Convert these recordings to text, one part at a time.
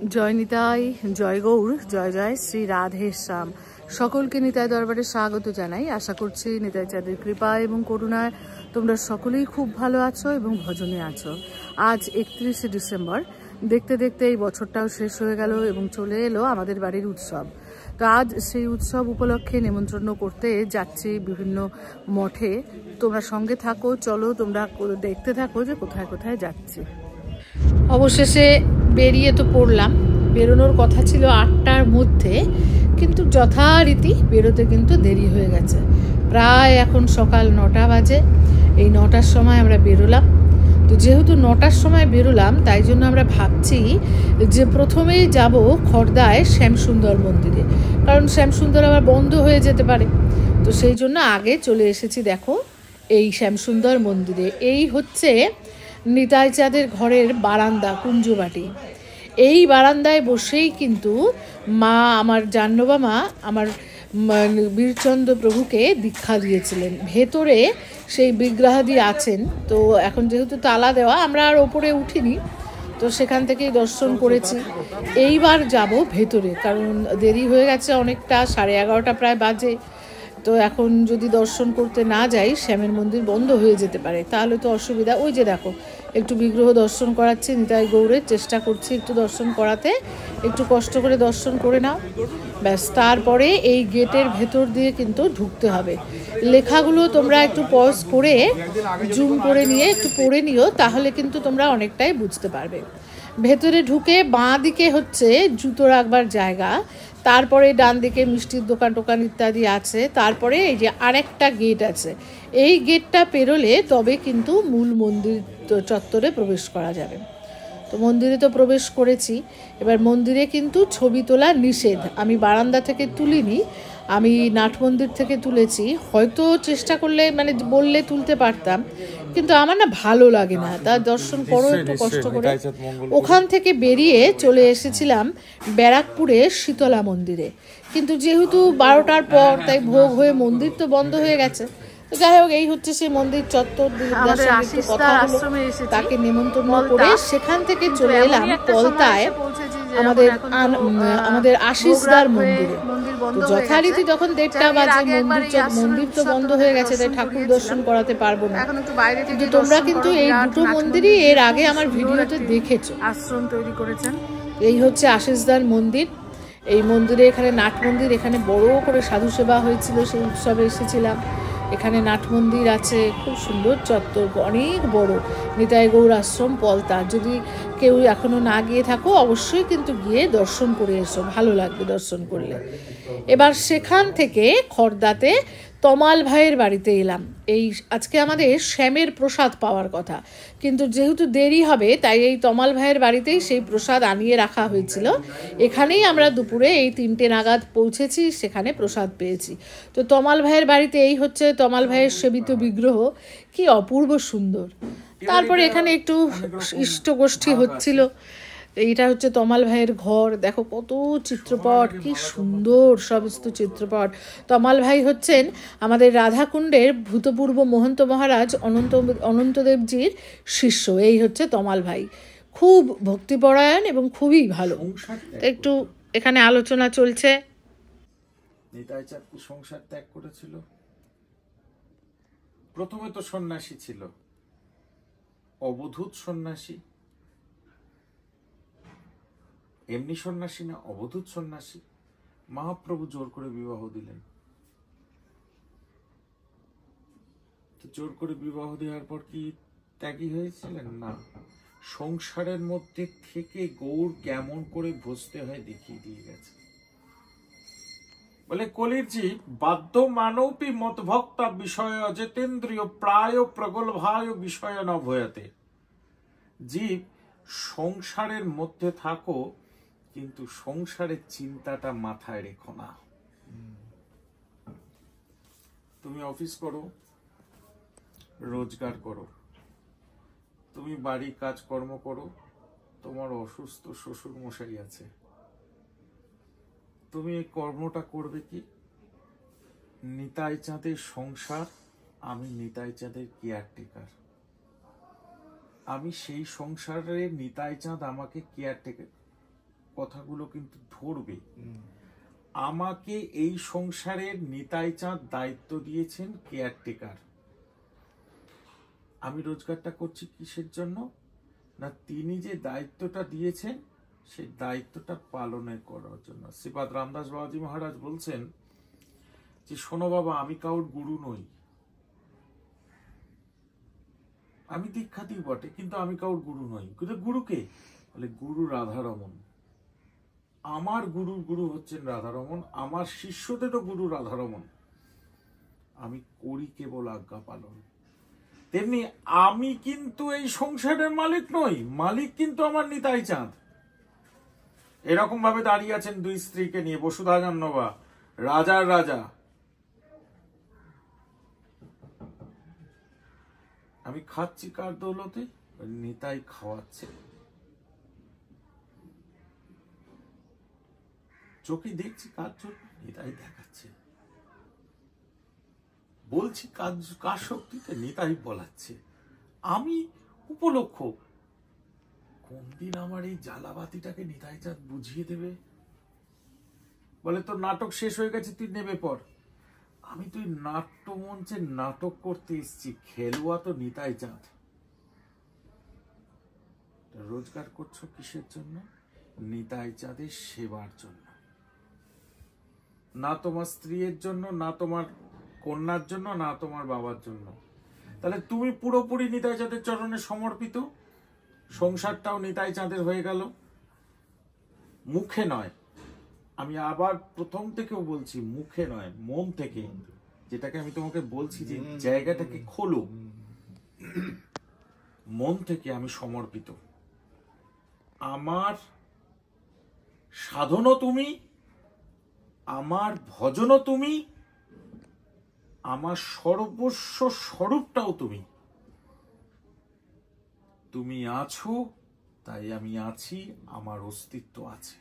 জয় নিতাই, জয় গৌর, জয় জয় শ্রী রাধে শ্যাম। সকলকে নিতাই দরবারে স্বাগত জানাই। আশা করছি নিতাই চাঁদের কৃপা এবং করুণায় তোমরা সকলেই খুব ভালো আছো এবং ভজনে আছো। আজ 31শে ডিসেম্বর। দেখতে দেখতে এই বছরটাও শেষ হয়ে গেল এবং চলে এলো আমাদের বাড়ির উৎসব। তো আজ সেই উৎসব উপলক্ষে নেমন্ত্রণ করতে যাচ্ছি বিভিন্ন মঠে। তোমরা সঙ্গে থাকো, চলো তোমরা দেখতে থাকো যে কোথায় কোথায় যাচ্ছি। অবশেষে বেরিয়ে তো পড়লাম। বেরোনোর কথা ছিল 8টার মধ্যে, কিন্তু যথারীতি বেরোতে কিন্তু দেরি হয়ে গেছে। প্রায় এখন সকাল 9টা বাজে। এই 9টার সময় আমরা বেরোলাম। তো যেহেতু 9টার সময় বেরোলাম, তাই জন্য আমরা ভাবছি যে প্রথমেই যাব খড়দায় শ্যামসুন্দর মন্দিরে, কারণ শ্যামসুন্দর আবার বন্ধ হয়ে যেতে পারে। তো সেই জন্য আগে চলে এসেছি দেখো এই শ্যামসুন্দর মন্দিরে। এই হচ্ছে নিতাই চাঁদের ঘরের বারান্দা, কুঞ্জবাটি। এই বারান্দায় বসেই কিন্তু মা, আমার জাহ্নবা মা, আমার বীরচন্দ্র প্রভুকে দীক্ষা দিয়েছিলেন। ভেতরে সেই বিগ্রহাদি আছেন। তো এখন যেহেতু তালা দেওয়া, আমরা আর ওপরে উঠিনি, তো সেখান থেকেই দর্শন করেছি। এইবার যাব ভেতরে, কারণ দেরি হয়ে গেছে অনেকটা, 11:30 প্রায় বাজে। তো এখন যদি দর্শন করতে না যাই, শ্যামের মন্দির বন্ধ হয়ে যেতে পারে, তাহলে তো অসুবিধা। ওই যে দেখো একটু বিগ্রহ দর্শন করাচ্ছি, নিতাই গৌরের চেষ্টা করছি একটু দর্শন করাতে। একটু কষ্ট করে দর্শন করে নাও, ব্যাস। তারপরে এই গেটের ভেতর দিয়ে কিন্তু ঢুকতে হবে। লেখাগুলো তোমরা একটু পজ করে জুম করে নিয়ে একটু পড়ে নিও, তাহলে কিন্তু তোমরা অনেকটাই বুঝতে পারবে। ভেতরে ঢুকে বাঁ দিকে হচ্ছে জুতো রাখবার জায়গা, তারপরে ডান দিকে মিষ্টির দোকান টোকান ইত্যাদি আছে। তারপরে এই যে আরেকটা গেট আছে, এই গেটটা পেরোলে তবে কিন্তু মূল মন্দির চত্বরে প্রবেশ করা যাবে। তো মন্দিরে তো প্রবেশ করেছি। এবার মন্দিরে কিন্তু ছবি তোলা নিষেধ। আমি বারান্দা থেকে তুলিনি, আমি নাট মন্দির থেকে তুলেছি। হয়তো চেষ্টা করলে, মানে বললে তুলতে পারতাম, কিন্তু আমার না ভালো লাগে না। তার দর্শন করো একটু কষ্ট করে। ওখান থেকে বেরিয়ে চলে এসেছিলাম ব্যারাকপুরে শীতলা মন্দিরে, কিন্তু যেহেতু 12টার পর, তাই ভোগ হয়ে মন্দির তো বন্ধ হয়ে গেছে। তো যাই হোক, এই হচ্ছে সেই মন্দির চত্বর। কথা হলো, তাকে নিমন্ত্রণ করে সেখান থেকে চলে এলাম পলতায় আমাদের আশিসদার মন্দিরে। যথারীতি তখন 1:30 বাজে, মন্দির তো বন্ধ হয়ে গেছে, তাই ঠাকুর দর্শন করাতে পারবো না। কিন্তু তোমরা কিন্তু এই দুটো মন্দিরই এর আগে আমার ভিডিওতে দেখেছো। আশ্রম তৈরি করেছেন। এই হচ্ছে আশিসদার মন্দির। এই মন্দিরে, এখানে নাট মন্দির, এখানে বড় করে সাধু সেবা হয়েছিল, সেই উৎসবে এসেছিলাম। এখানে নাট মন্দির আছে, খুব সুন্দর চত্বর, অনেক বড়। নিতাই গৌর আশ্রম পলতা। যদি কেউ এখনো না গিয়ে থাকো, অবশ্যই কিন্তু গিয়ে দর্শন করে এসো, ভালো লাগবে দর্শন করলে। এবার সেখান থেকে খড়দাতে তমাল ভাইয়ের বাড়িতে এলাম। এই আজকে আমাদের শ্যামের প্রসাদ পাওয়ার কথা, কিন্তু যেহেতু দেরি হবে, তাই এই তমাল ভাইয়ের বাড়িতেই সেই প্রসাদ আনিয়ে রাখা হয়েছিল। এখানেই আমরা দুপুরে এই 3টে নাগাদ পৌঁছেছি, সেখানে প্রসাদ পেয়েছি। তো তমাল ভাইয়ের বাড়িতে এই হচ্ছে তমাল ভাইয়ের সেবিত বিগ্রহ, কি অপূর্ব সুন্দর। তারপরে এখানে একটু ইষ্টগোষ্ঠী হচ্ছিল। এইটা হচ্ছে তমাল ভাইয়ের ঘর। দেখো কত চিত্রপট, কি সুন্দর সমস্ত চিত্রপট। তমাল ভাই হচ্ছেন আমাদের রাধাকুণ্ডের ভূতপূর্ব মহন্ত মহারাজ অনন্তদেবজির শিষ্য। এই হচ্ছে তমাল ভাই, খুব ভক্তিপরায়ণ এবং খুবই ভালো। একটু এখানে আলোচনা চলছে। নিতাই চাঁদ কি সংসার ত্যাগ করেছিল? প্রথমে তো সন্ন্যাসী ছিল, অবধূত সন্ন্যাসী। এমনি সন্ন্যাসী না, অবধূত সন্ন্যাসী। মহাপ্রভু জোর করে বিবাহ দিলেন। তো জোর করে বিবাহ দেওয়ার পর কি ত্যাগী হয়েছিলেন? না, সংসারের মধ্যে থেকে গৌর কেমন করে ভজতে হয় দেখিয়ে দিয়ে গেছে। বলে কলির জীব বাধ্য মানবী মতভক্তা বিষয় অজেতেন্দ্রিয় প্রায় প্রগল্ভায় বিষয় ন ভয়াতে। জীব, সংসারের মধ্যে থাকো, কিন্তু সংসারের চিন্তাটা মাথায় রেখো না। তুমি অফিস করো, রোজগার করো, তুমি বাড়ি কাজকর্ম করো, তোমার অসুস্থ শ্বশুর মশাই আছে, তুমি এই কর্মটা করবে কি? নিতাই চাঁদের সংসার, আমি নিতাই চাঁদের কেয়ারটেকার। আমি সেই সংসারে নিতাই চাঁদ আমাকে কেয়ারটেকার কথাগুলো কিন্তু ধরবে। আমাকে এই সংসারের নিতাই চাঁদ দায়িত্ব দিয়েছেন কেয়ারটেকার। আমি রোজগারটা করছি কিসের জন্য? না, তিনি যে দায়িত্বটা দিয়েছেন সেই দায়িত্বটা পালনে করার জন্য। শ্রীপাদ রামদাস বাবাজি মহারাজ বলছেন যে, শোনো বাবা, আমি কাউর গুরু নই, আমি দীক্ষা দিই বটে, কিন্তু আমি কাউর গুরু নই। কিন্তু গুরুকে বলে, গুরু রাধারমণ। আমার গুরু হচ্ছেন রাধারমণ, আমার শিষ্যদেরও গুরু রাধারমণ। আমি করি কেবল আজ্ঞা পালন। তেমনি আমি কিন্তু এই সংসারের মালিক নই, মালিক কিন্তু আমার নিতাই চাঁদ। এরকম ভাবে দাঁড়িয়ে আছেন দুই স্ত্রীকে নিয়ে, বসুধা জাহ্নবা, রাজার রাজা। আমি খাচ্ছি কার দৌলতে? নিতাই খাওয়াচ্ছে। চোখে দেখছি কার জন্য? নিতাই দেখাচ্ছে। বলছি কার শক্তিতে? নিতাই বলাচ্ছে। আমি উপলক্ষ। কোন দিন আমার এই জ্বালাবাতিটাকে নিতাই চাঁদ বুঝিয়ে দেবে? বলে, তোর নাটক শেষ হয়ে গেছে, তুই নেবে পর। আমি তুই নাট্যমঞ্চে নাটক করতে এসেছি, খেলোয়া তো নিতাই চাঁদ। রোজগার করছো কিসের জন্য? নিতাই চাঁদের সেবার জন্য। না তোমার স্ত্রীর জন্য, না তোমার কন্যার জন্য, না তোমার বাবার জন্য। তাহলে তুমি পুরোপুরি নিতাই চাঁদের চরণে সমর্পিত, সংসারটাও নিতাই চাঁদের হয়ে গেল। মুখে নয়, আমি আবার প্রথম থেকেও বলছি, মুখে নয়, মন থেকে। যেটাকে আমি তোমাকে বলছি যে জায়গাটাকে খোলো, মন থেকে আমি সমর্পিত। আমার সাধনও তুমি, আমার ভজনও তুমি, আমার সর্বস্ব স্বরূপটাও তুমি। তুমি আছো তাই আমি আছি, আমার অস্তিত্ব আছে।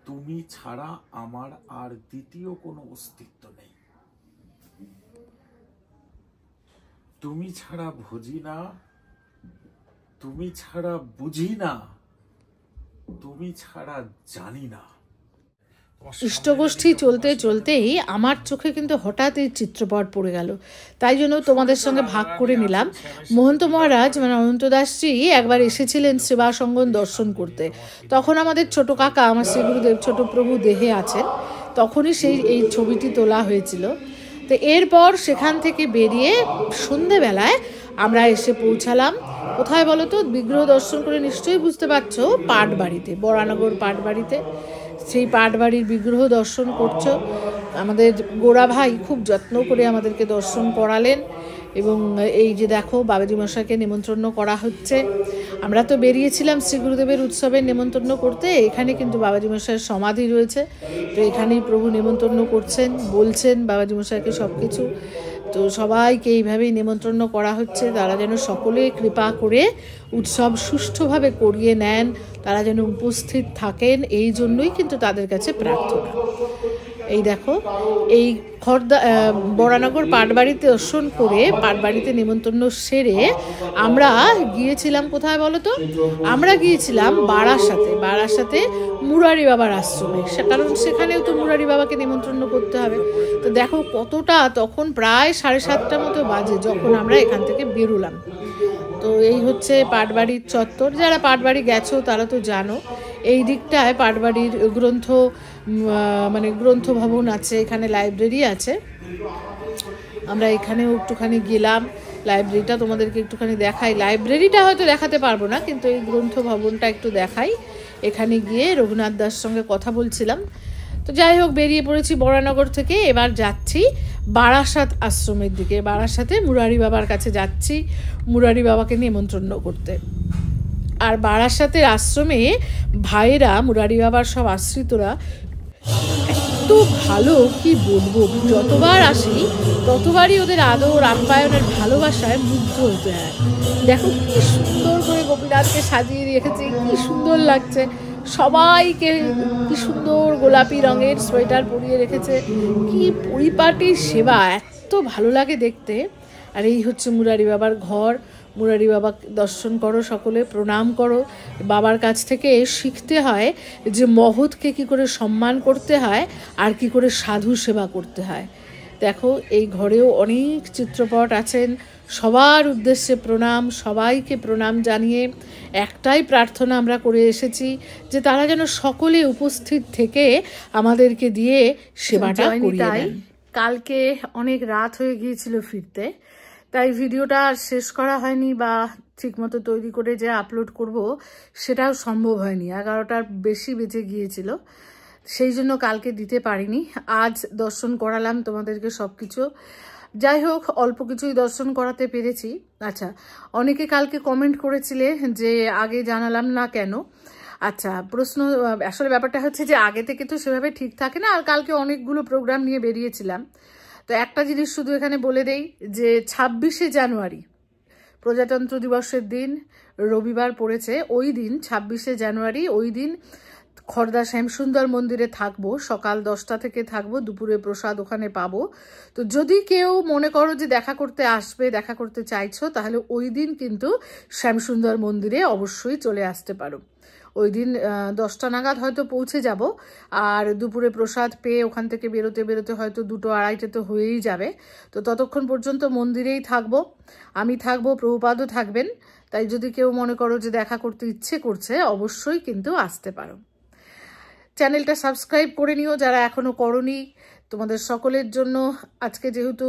তুমি ছাড়া আমার আর দ্বিতীয় কোনো অস্তিত্ব নেই। তুমি ছাড়া ভজি না, তুমি ছাড়া বুঝি না, তুমি ছাড়া জানি না। ইষ্টগোষ্ঠী চলতে চলতেই আমার চোখে কিন্তু হঠাৎ এই চিত্রপট পড়ে গেল। তাই জন্য তোমাদের সঙ্গে ভাগ করে নিলাম। মহন্ত মহারাজ মানে অনন্ত দাসজি একবার এসেছিলেন সেবাসঙ্গন দর্শন করতে। তখন আমাদের ছোট কাকা, আমার শ্রী গুরুদেব ছোট প্রভু দেহে আছেন, তখনই এই ছবিটি তোলা হয়েছিল। তো এরপর সেখান থেকে বেরিয়ে সন্ধেবেলায় আমরা এসে পৌঁছালাম কোথায় বলো তো? বিগ্রহ দর্শন করে নিশ্চয়ই বুঝতে পারছো, পাটবাড়িতে, বরানগর পাটবাড়িতে। সেই পাটবাড়ির বিগ্রহ দর্শন করছো। আমাদের গোড়া ভাই খুব যত্ন করে আমাদেরকে দর্শন করালেন। এবং এই যে দেখো, বাবাজি মশাইকে নেমন্ত্রণ করা হচ্ছে। আমরা তো বেরিয়েছিলাম শ্রী গুরুদেবের উৎসবের নেমন্ত্রণ করতে, এখানে কিন্তু বাবাজি মশাইয়ের সমাধি রয়েছে, তো এখানেই প্রভু নেমন্ত্রণ করছেন, বলছেন বাবাজি মশাইকে সব কিছু। তো সবাইকে এইভাবেই নেমন্ত্রণ করা হচ্ছে, তারা যেন সকলে কৃপা করে উৎসব সুষ্ঠুভাবে করিয়ে নেন, তারা যেন উপস্থিত থাকেন, এই জন্যই কিন্তু তাদের কাছে প্রার্থনা। এই দেখো, এই বরানগর পাটবাড়িতে দর্শন করে, পাটবাড়িতে নেমন্ত্রণ সেরে আমরা গিয়েছিলাম কোথায় বলো তো? আমরা গিয়েছিলাম বারাসাতে মুরারি বাবার আশ্রমে, কারণ সেখানেও তো মুরারি বাবাকে নেমন্ত্রণ করতে হবে। তো দেখো কতটা, তখন প্রায় 7:30 মতো বাজে যখন আমরা এখান থেকে বেরোলাম। তো এই হচ্ছে পাটবাড়ির চত্বর। যারা পাটবাড়ি গেছো তারা তো জানো, এই দিকটায় পাটবাড়ির গ্রন্থ ভবন আছে, এখানে লাইব্রেরি আছে। আমরা এখানেও একটুখানি গেলাম, লাইব্রেরিটা তোমাদেরকে একটুখানি দেখাই। লাইব্রেরিটা হয়তো দেখাতে পারবো না, কিন্তু এই গ্রন্থ ভবনটা একটু দেখাই। এখানে গিয়ে রঘুনাথ দাস সঙ্গে কথা বলছিলাম। তো যাই হোক, বেরিয়ে পড়েছি বরানগর থেকে। এবার যাচ্ছি বারাসাত আশ্রমের দিকে। বারাসাতে মুরারি বাবার কাছে যাচ্ছি, মুরারি বাবাকে নিমন্ত্রণ করতে। আর বারাসাতের আশ্রমে ভাইয়েরা, মুরারি বাবার সব আশ্রিতরা এত ভালো, কি বলবো। যতবার আসি ততবারই ওদের আদর আপ্যায়নের ভালোবাসায় মুগ্ধ হতে হয়। দেখো কি সুন্দর করে গোপীনাথকে সাজিয়ে রেখেছে, কি সুন্দর লাগছে। সবাইকে কি সুন্দর গোলাপি রঙের সোয়েটার পরিয়ে রেখেছে, কি পরিপাটি সেবা, এত ভালো লাগে দেখতে। আর এই হচ্ছে মুরারি বাবার ঘর। মুরারি বাবা দর্শন করো, সকলে প্রণাম করো। বাবার কাছ থেকে শিখতে হয় যে মহৎকে কি করে সম্মান করতে হয় আর কি করে সাধু সেবা করতে হয়। দেখো এই ঘরেও অনেক চিত্রপট আছেন, সবার উদ্দেশ্যে প্রণাম, সবাইকে প্রণাম জানিয়ে একটাই প্রার্থনা আমরা করে এসেছি যে তারা যেন সকলে উপস্থিত থেকে আমাদেরকে দিয়ে সেবাটা করিয়ে দেন। কালকে অনেক রাত হয়ে গিয়েছিল ফিরতে, তাই ভিডিওটা শেষ করা হয়নি বা ঠিকমতো তৈরি করে যে আপলোড করব সেটাও সম্ভব হয়নি। 11টার বেশি বেজে গিয়েছিল, সেই জন্য কালকে দিতে পারিনি। আজ দর্শন করালাম তোমাদেরকে সব কিছু। যাই হোক, অল্প কিছুই দর্শন করাতে পেরেছি। আচ্ছা, অনেকে কালকে কমেন্ট করেছিলে যে আগে জানালাম না কেন। আচ্ছা, প্রশ্ন আসলে ব্যাপারটা হচ্ছে যে আগে থেকে তো সেভাবে ঠিক থাকে না, আর কালকে অনেকগুলো প্রোগ্রাম নিয়ে বেরিয়েছিলাম। তো একটা জিনিস শুধু এখানে বলে দেই যে 26শে জানুয়ারি প্রজাতন্ত্র দিবসের দিন, রবিবার পড়েছে, ওই দিন 26শে জানুয়ারি, ওই দিন খড়দা শ্যামসুন্দর মন্দিরে থাকবো। সকাল 10টা থেকে থাকবো, দুপুরে প্রসাদ ওখানে পাবো। তো যদি কেউ মনে করো যে দেখা করতে আসবে, দেখা করতে চাইছো, তাহলে ওই দিন কিন্তু শ্যামসুন্দর মন্দিরে অবশ্যই চলে আসতে পারো। ওই দিন 10টা নাগাদ হয়তো পৌঁছে যাব, আর দুপুরে প্রসাদ পেয়ে ওখান থেকে বেরোতে বেরোতে হয়তো 2টো 2:30 তো হয়েই যাবে। তো ততক্ষণ পর্যন্ত মন্দিরেই থাকবো, আমি থাকবো, প্রভুপাদও থাকবেন। তাই যদি কেউ মনে করো যে দেখা করতে ইচ্ছে করছে, অবশ্যই কিন্তু আসতে পারো। চ্যানেলটা সাবস্ক্রাইব করে নিও যারা এখনও করনি। তোমাদের সকলের জন্য আজকে যেহেতু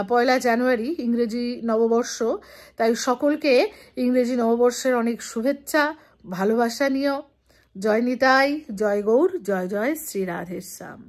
1 জানুয়ারি ইংরেজি নববর্ষ, তাই সকলকে ইংরেজি নববর্ষের অনেক শুভেচ্ছা, ভালোবাসা নিও। জয় নিতাই, জয় গৌর, জয় জয় শ্রী রাধেশ্যাম।